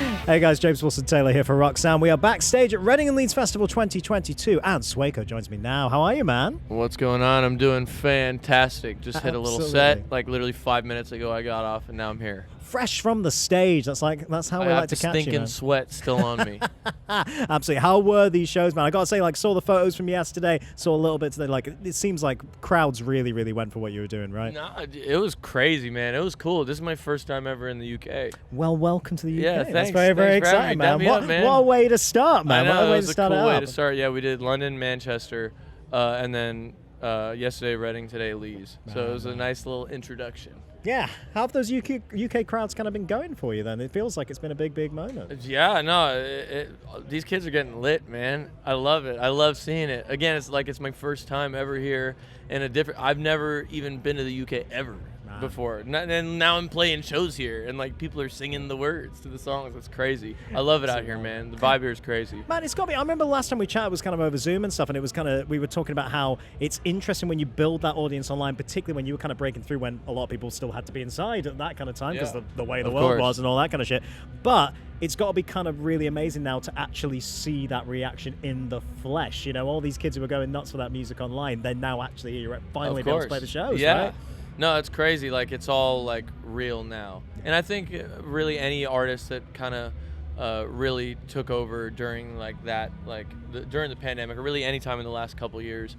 Hey guys, James Wilson-Taylor here for Roxanne. We are backstage at Reading Leeds Festival 2022, and Sueco joins me now. How are you, man? What's going on? I'm doing fantastic. Just hit a little set, like literally 5 minutes ago I got off, and now I'm here. Fresh from the stage. That's how we like to catch you, man. I have the stinking sweat still on me. Absolutely. How were these shows, man? I gotta say, like, saw the photos from yesterday, saw a little bit today. Like, it seems like crowds really went for what you were doing, right? No, it was crazy, man. It was cool. This is my first time ever in the UK. Well, welcome to the UK. Yeah, That's thanks. very exciting, man. What a way to start, man. I know, what a way it was to start a cool way out. to start. Yeah, we did London, Manchester, and then yesterday Reading, today Leeds. So it was a nice little introduction. Yeah. How have those UK crowds kind of been going for you then? It feels like it's been a big moment. Yeah, no, these kids are getting lit, man. I love it. I love seeing it. Again, it's like it's my first time ever here in a different. I've never even been to the UK ever before, and now I'm playing shows here, and like people are singing the words to the songs. It's crazy. I love it out here, man. The vibe here is crazy. Man, it's got to be. I remember last time we chatted was kind of over Zoom and stuff, and it was kind of, we were talking about how it's interesting when you build that audience online, particularly when you were kind of breaking through when a lot of people still had to be inside at that kind of time because the way the world was and all that kind of shit. But it's got to be kind of really amazing now to actually see that reaction in the flesh. You know, all these kids who were going nuts for that music online, they're now actually here, finally able to play the shows, right? No, it's crazy. Like, it's all like real now. And I think really any artist that kind of really took over during like that, like during the pandemic, or really any time in the last couple of years,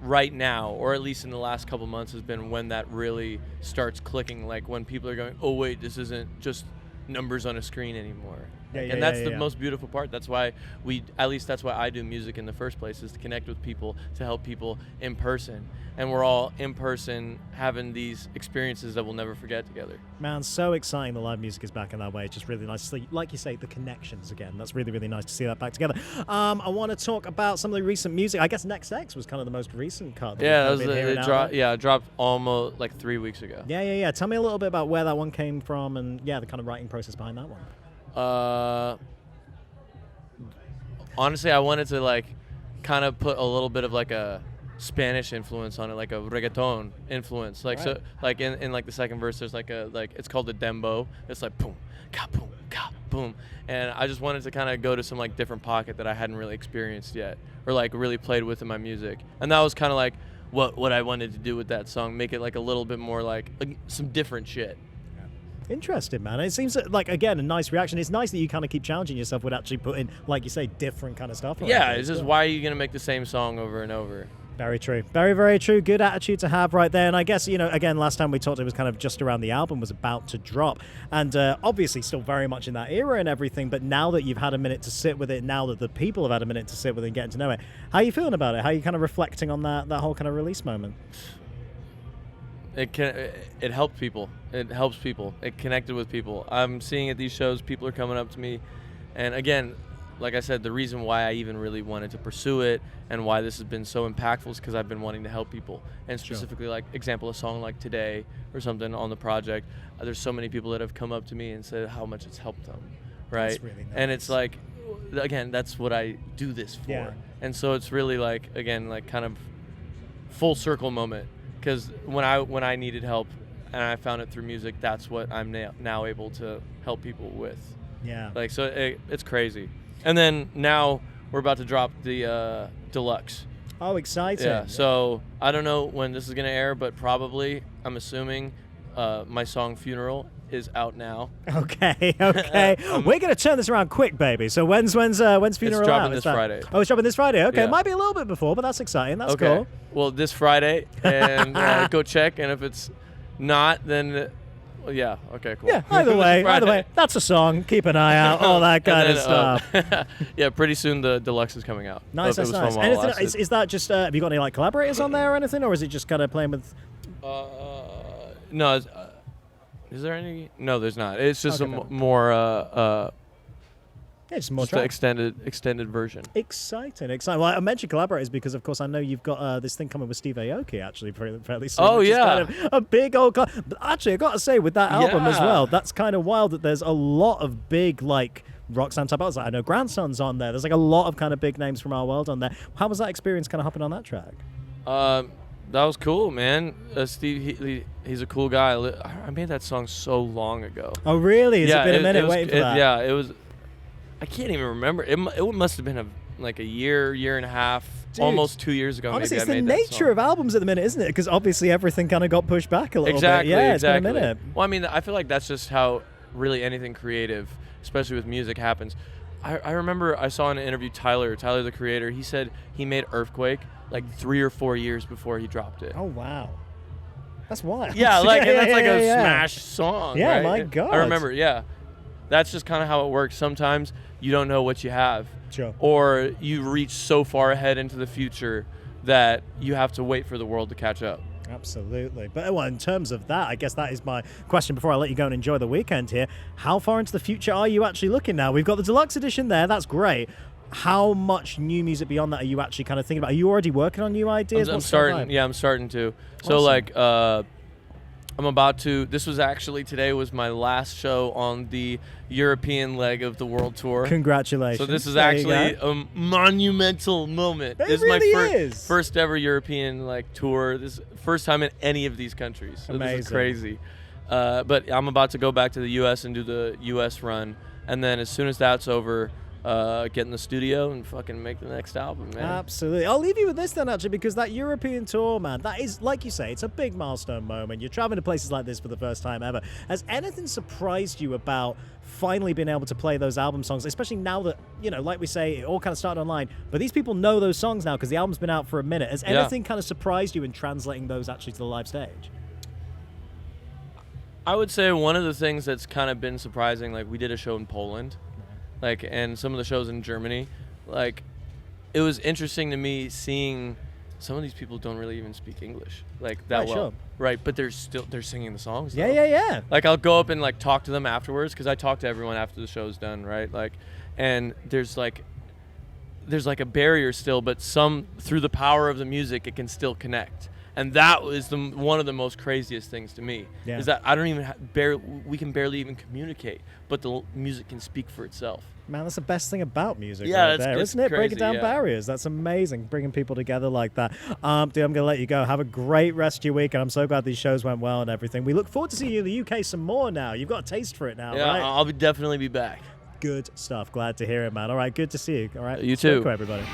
right now, or at least in the last couple months, has been when that really starts clicking. Like when people are going, oh wait, this isn't just numbers on a screen anymore. And that's the most beautiful part. That's why that's why I do music in the first place, is to connect with people, to help people in person. And we're all in person having these experiences that we'll never forget together. Man, so exciting the live music is back in that way. It's just really nice to see, like you say, the connections again. That's really nice to see that back together. I want to talk about some of the recent music. I guess Next X was kind of the most recent cut. It dropped almost like 3 weeks ago. Yeah. Tell me a little bit about where that one came from and the kind of writing process behind that one. Honestly, I wanted to like kind of put a little bit of like a Spanish influence on it, like a reggaeton influence. Like so, like in like the second verse, there's like it's called the dembo. It's like boom, ka boom, ka boom, and I just wanted to kind of go to some like different pocket that I hadn't really experienced yet, or like really played with in my music, and that was kind of like what I wanted to do with that song, make it like a little bit more like some different shit. Interesting, man. It seems like, again, a nice reaction. It's nice that you kind of keep challenging yourself with actually putting, like you say, different kind of stuff. Yeah, it's just why are you going to make the same song over and over? Very true. Very true. Good attitude to have right there. And I guess, you know, again, last time we talked, it was kind of just around the album was about to drop. And obviously still very much in that era and everything. But now that you've had a minute to sit with it, now that the people have had a minute to sit with it and getting to know it, how are you feeling about it? How are you kind of reflecting on that whole kind of release moment? It helped people. It helps people. It connected with people. I'm seeing at these shows, people are coming up to me. And again, like I said, the reason why I even really wanted to pursue it and why this has been so impactful is because I've been wanting to help people. And specifically, like, example, a song like Today or something on the project, there's so many people that have come up to me and said how much it's helped them, right? That's really nice. And it's like, again, that's what I do this for. Yeah. And so it's really like, again, like kind of full circle moment. Because when I needed help and I found it through music, that's what I'm now able to help people with. Yeah. Like, so it's crazy. And then now we're about to drop the deluxe. Oh, exciting. Yeah. So I don't know when this is going to air, but probably, I'm assuming, my song Funeral is out now. Okay. We're going to turn this around quick, baby. So when's Funeral out? It's dropping this Friday. Oh, it's dropping this Friday. Okay. Yeah. It might be a little bit before, but that's exciting. That's cool. Well, this Friday, and go check, and if it's not, then yeah, okay, cool. Yeah, either way, that's a song. Keep an eye out, all that kind of stuff. Yeah, pretty soon the deluxe is coming out. Nice. Is that just, have you got any like collaborators on there or anything, or is it just kind of playing with? No, is there any? No, there's not. It's just more. Yeah, just more the extended version. Exciting. Well, I mentioned collaborators because, of course, I know you've got this thing coming with Steve Aoki, actually, fairly soon. Oh, yeah. Kind of a big old... But actually, I got to say, with that album as well, that's kind of wild that there's a lot of big, like, Roxanne type artists. I know Grandson's on there. There's, like, a lot of kind of big names from our world on there. How was that experience kind of hopping on that track? That was cool, man. Steve, he's a cool guy. I made that song so long ago. Oh, really? Has it been a minute waiting for that? Yeah, it was. I can't even remember. It must have been like a year and a half, dude, almost 2 years ago. Honestly, maybe it's the nature of albums at the minute, isn't it? Because obviously everything kind of got pushed back a little bit. Yeah, it's been a minute. Well, I mean, I feel like that's just how really anything creative, especially with music, happens. I remember I saw in an interview Tyler, the creator, he said he made Earthquake like 3 or 4 years before he dropped it. Oh, wow. That's wild. Yeah, like that's like a smash song. Yeah, right? my God. I remember, yeah. That's just kind of how it works. Sometimes you don't know what you have. Sure. Or you reach so far ahead into the future that you have to wait for the world to catch up. Absolutely. But well, in terms of that, I guess that is my question before I let you go and enjoy the weekend here. How far into the future are you actually looking now? We've got the deluxe edition there. That's great. How much new music beyond that are you actually kind of thinking about? Are you already working on new ideas? I'm starting. Yeah, I'm starting to. Awesome. So like, I'm about to. This was actually today was my last show on the European leg of the world tour. Congratulations. So this is actually a monumental moment. It This really is my first ever European like tour. This is first time in any of these countries. So Amazing. This is crazy. But I'm about to go back to the U.S. and do the U.S. run, and then as soon as that's over, get in the studio and fucking make the next album, man. Absolutely. I'll leave you with this then, actually, because that European tour, man, that is, like you say, it's a big milestone moment. You're traveling to places like this for the first time ever. Has anything surprised you about finally being able to play those album songs, especially now that, you know, like we say, it all kind of started online, but these people know those songs now because the album's been out for a minute. Has anything kind of surprised you in translating those actually to the live stage? I would say one of the things that's kind of been surprising, like we did a show in Poland, like, and some of the shows in Germany, like, it was interesting to me seeing some of these people don't really even speak English, like, that well. Sure. Right, but they're singing the songs, though. Yeah. Like, I'll go up and, like, talk to them afterwards, because I talk to everyone after the show's done, right? Like, and there's like a barrier still, but through the power of the music, it can still connect. And that was one of the most craziest things to me, is that I don't even we can barely even communicate, but the music can speak for itself. Man, that's the best thing about music, yeah, right there, isn't it? Crazy, breaking down barriers. That's amazing, bringing people together like that. Dude, I'm going to let you go. Have a great rest of your week, and I'm so glad these shows went well and everything. We look forward to seeing you in the UK some more now. You've got a taste for it now, right? Yeah, I'll definitely be back. Good stuff. Glad to hear it, man. All right, good to see you. All right, You too. Sueco, everybody.